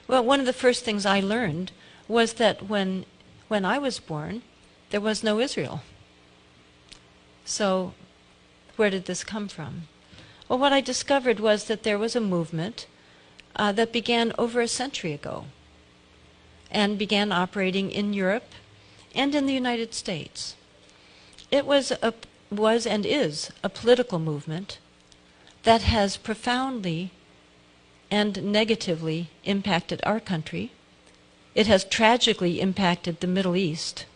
Well, one of the first things I learned was that when I was born, there was no Israel. So where did this come from? Well, what I discovered was that there was a movement that began over a century ago and began operating in Europe and in the United States. It was and is a political movement that has profoundly and negatively impacted our country. It has tragically impacted the Middle East,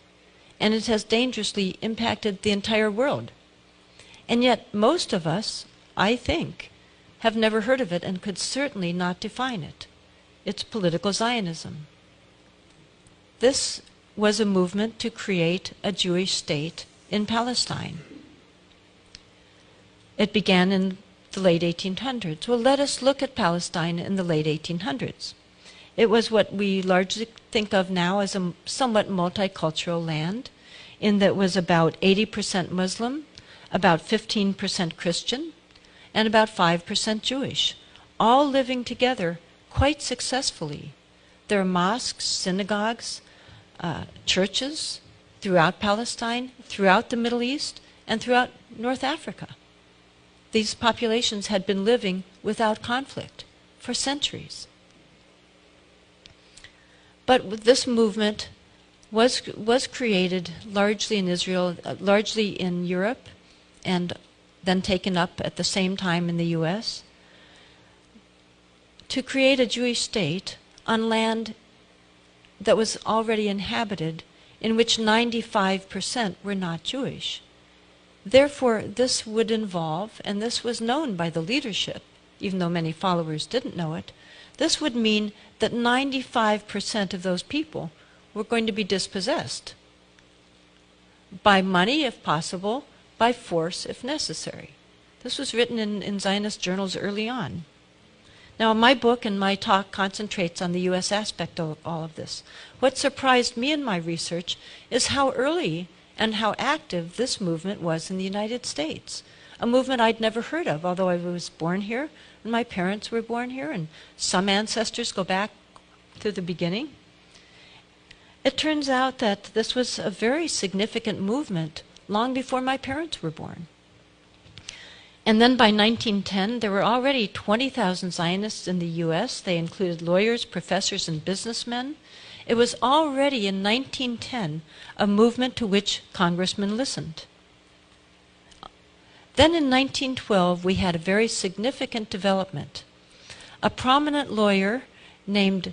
and it has dangerously impacted the entire world. And yet most of us, I think, have never heard of it and could certainly not define it. It's political Zionism. This was a movement to create a Jewish state in Palestine. It began in the late 1800s. Well, let us look at Palestine in the late 1800s. It was what we largely think of now as a somewhat multicultural land, in that it was about 80% Muslim, about 15% Christian, and about 5% Jewish, all living together quite successfully. There are mosques, synagogues, churches throughout Palestine, throughout the Middle East, and throughout North Africa. These populations had been living without conflict for centuries. But this movement was created largely in Israel, largely in Europe, and then taken up at the same time in the US, to create a Jewish state on land that was already inhabited, in which 95% were not Jewish. Therefore, this would involve, and this was known by the leadership, even though many followers didn't know it, this would mean that 95% of those people were going to be dispossessed. By money, if possible, by force, if necessary. This was written in Zionist journals early on. Now, my book and my talk concentrates on the U.S. aspect of all of this. What surprised me in my research is how early and how active this movement was in the United States. A movement I'd never heard of, although I was born here, and my parents were born here, and some ancestors go back to the beginning. It turns out that this was a very significant movement long before my parents were born. And then by 1910, there were already 20,000 Zionists in the U.S. They included lawyers, professors, and businessmen. It was already in 1910 a movement to which congressmen listened. Then in 1912, we had a very significant development. A prominent lawyer named